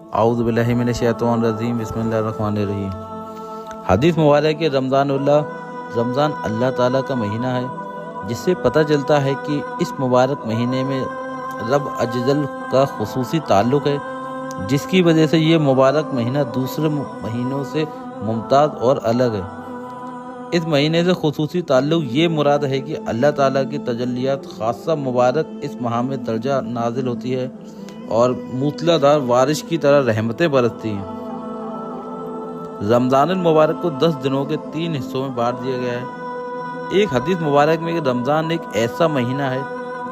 اعوذ باللہ من الشیطان الرجیم بسم اللہ الرحمن الرحیم۔ حدیث مبارک کہ رمضان اللہ تعالیٰ کا مہینہ ہے، جس سے پتہ چلتا ہے کہ اس مبارک مہینے میں رب عزوجل کا خصوصی تعلق ہے، جس کی وجہ سے یہ مبارک مہینہ دوسرے مہینوں سے ممتاز اور الگ ہے۔ اس مہینے سے خصوصی تعلق یہ مراد ہے کہ اللہ تعالیٰ کی تجلیات خاصہ مبارک اس ماہ میں درجہ نازل ہوتی ہے اور موسلا دھار بارش کی طرح رحمتیں برستی ہیں۔ رمضان المبارک کو 10 دنوں کے 3 حصوں میں بانٹ دیا گیا ہے۔ ایک حدیث مبارک میں کہ رمضان ایک ایسا مہینہ ہے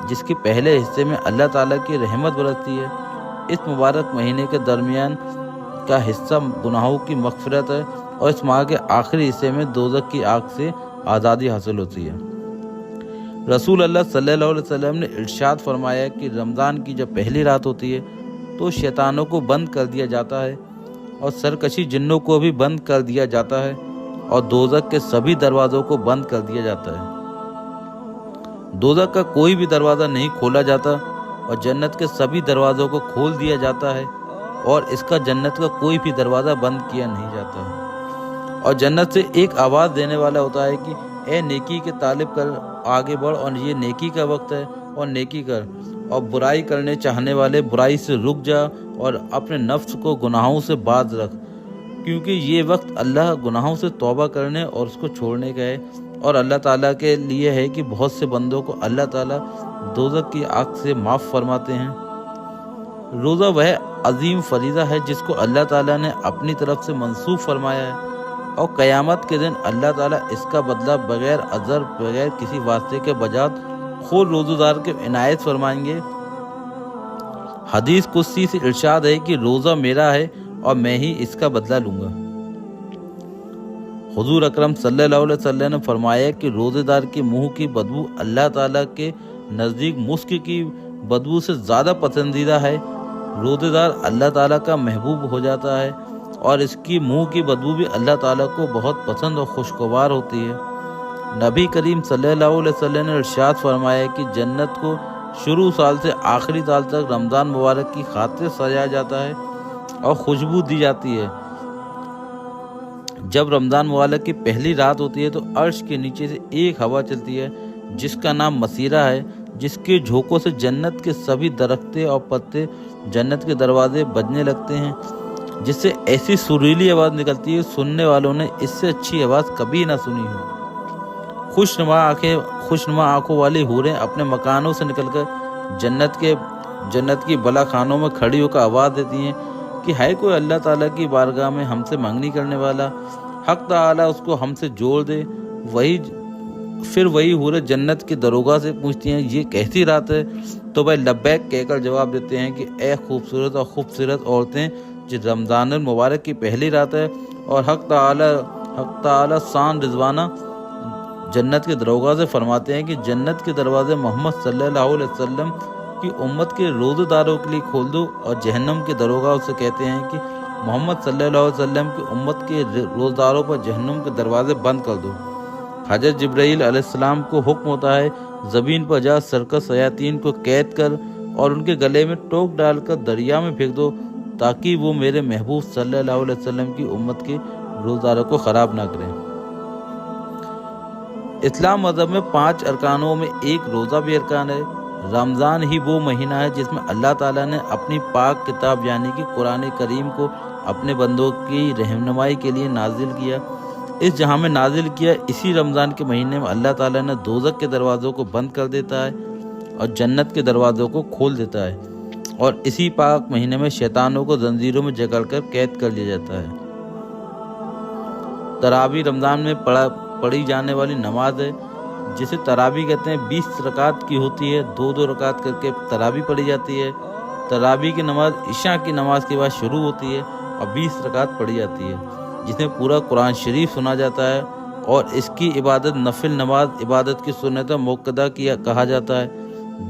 جس کے پہلے حصے میں اللہ تعالیٰ کی رحمت برستی ہے۔ اس مبارک مہینے کے درمیان کا حصہ گناہوں کی مغفرت ہے اور اس ماہ کے آخری حصے میں دوزخ کی آگ سے آزادی حاصل ہوتی ہے۔ رسول اللہ صلی اللہ علیہ وسلم نے ارشاد فرمایا کہ رمضان کی جب پہلی رات ہوتی ہے تو شیطانوں کو بند کر دیا جاتا ہے اور سرکشی جنوں کو بھی بند کر دیا جاتا ہے اور دوزخ کے سبھی دروازوں کو بند کر دیا جاتا ہے۔ دوزخ کا کوئی بھی دروازہ نہیں کھولا جاتا اور جنت کے سبھی دروازوں کو کھول دیا جاتا ہے اور اس کا جنت کا کوئی بھی دروازہ بند کیا نہیں جاتا ہے۔ اور جنت سے ایک آواز دینے والا ہوتا ہے کہ اے نیکی کے طالب کر آگے بڑھ، اور یہ نیکی کا وقت ہے اور نیکی کر، اور برائی کرنے چاہنے والے برائی سے رک جا اور اپنے نفس کو گناہوں سے باز رکھ، کیونکہ یہ وقت اللہ گناہوں سے توبہ کرنے اور اس کو چھوڑنے کا ہے، اور اللہ تعالیٰ کے لیے ہے کہ بہت سے بندوں کو اللہ تعالیٰ دوزخ کی آگ سے معاف فرماتے ہیں۔ روزہ وہ عظیم فریضہ ہے جس کو اللہ تعالیٰ نے اپنی طرف سے منسوخ فرمایا ہے، اور قیامت کے دن اللہ تعالیٰ اس کا بدلہ بغیر عذر بغیر کسی واسطے کے بجات خود روزہ دار کے عنایت فرمائیں گے۔ حدیث قدسی سے ارشاد ہے کہ روزہ میرا ہے اور میں ہی اس کا بدلہ لوں گا۔ حضور اکرم صلی اللہ علیہ وسلم نے فرمایا کہ روزے دار کے منہ کی بدبو اللہ تعالیٰ کے نزدیک مسک کی بدبو سے زیادہ پسندیدہ ہے۔ روزے دار اللہ تعالیٰ کا محبوب ہو جاتا ہے اور اس کی منہ کی بدبو بھی اللہ تعالیٰ کو بہت پسند اور خوشگوار ہوتی ہے۔ نبی کریم صلی اللہ علیہ وسلم نے ارشاد فرمایا کہ جنت کو شروع سال سے آخری سال تک رمضان مبارک کی خاطر سجایا جاتا ہے اور خوشبو دی جاتی ہے۔ جب رمضان مبارک کی پہلی رات ہوتی ہے تو عرش کے نیچے سے ایک ہوا چلتی ہے جس کا نام مسیرہ ہے، جس کے جھونکوں سے جنت کے سبھی درختے اور پتے جنت کے دروازے بجنے لگتے ہیں، جس سے ایسی سریلی آواز نکلتی ہے سننے والوں نے اس سے اچھی آواز کبھی نہ سنی ہو۔ خوشنما آنکھوں والی حوریں اپنے مکانوں سے نکل کر جنت کی بلا خانوں میں کھڑی ہو کر آواز دیتی ہیں کہ ہے کوئی اللہ تعالیٰ کی بارگاہ میں ہم سے مانگنی کرنے والا، حق تعالیٰ اس کو ہم سے جوڑ دے۔ پھر وہی حوریں جنت کے دروگا سے پوچھتی ہیں یہ کیسی رات ہے؟ تو بھائی لبیک کہہ کر جواب دیتے ہیں کہ اے خوبصورت اور خوبصورت عورتیں، جو رمضان المبارک کی پہلی رات ہے اور حق تعالیٰ شان رضوانہ جنت کے دروگا سے فرماتے ہیں کہ جنت کے دروازے محمد صلی اللہ علیہ وسلم کی امت کے روزہ داروں کے لیے کھول دو، اور جہنم کے دروگا اسے کہتے ہیں کہ محمد صلی اللہ علیہ وسلم کی امت کے روزہ داروں پر جہنم کے دروازے بند کر دو۔ حضرت جبرائیل علیہ السلام کو حکم ہوتا ہے زمین پر جا سرکش شیاطین کو قید کر اور ان کے گلے میں ٹوک ڈال کر دریا میں پھینک دو تاکہ وہ میرے محبوب صلی اللہ علیہ وسلم کی امت کے روزہ داروں کو خراب نہ کریں۔ اسلام مذہب میں 5 ارکانوں میں ایک روزہ بھی ارکان ہے۔ رمضان ہی وہ مہینہ ہے جس میں اللہ تعالیٰ نے اپنی پاک کتاب یعنی کہ قرآن کریم کو اپنے بندوں کی رہنمائی کے لیے نازل کیا۔ اس جہاں میں نازل کیا، اسی رمضان کے مہینے میں اللہ تعالیٰ نے دوزخ کے دروازوں کو بند کر دیتا ہے اور جنت کے دروازوں کو کھول دیتا ہے، اور اسی پاک مہینے میں شیطانوں کو زنجیروں میں جکڑ کر قید کر لیا جاتا ہے۔ تراویح رمضان میں پڑھی جانے والی نماز ہے جسے تراویح کہتے ہیں۔ 20 رکعت کی ہوتی ہے، 2 رکعت کر کے تراویح پڑھی جاتی ہے۔ تراویح کی نماز عشاء کی نماز کے بعد شروع ہوتی ہے اور 20 رکعت پڑھی جاتی ہے، جس میں پورا قرآن شریف سنا جاتا ہے، اور اس کی عبادت نفل نماز عبادت کی سنت موقدہ کہا جاتا ہے۔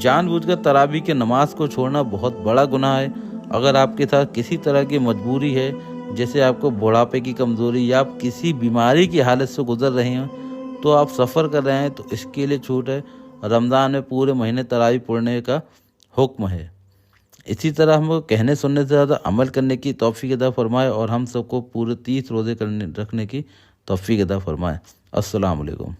جان بوجھ کر تراویح کی نماز کو چھوڑنا بہت بڑا گناہ ہے۔ اگر آپ کے ساتھ کسی طرح کی مجبوری ہے، جیسے آپ کو بڑھاپے کی کمزوری یا آپ کسی بیماری کی حالت سے گزر رہے ہیں، تو آپ سفر کر رہے ہیں، تو اس کے لیے چھوٹ ہے۔ رمضان میں پورے مہینے تراویح پڑھنے کا حکم ہے۔ اسی طرح ہم کو کہنے سننے سے زیادہ عمل کرنے کی توفیق عطا فرمائے، اور ہم سب کو پورے 30 روزے رکھنے کی توفیق عطا فرمائے۔ السلام علیکم۔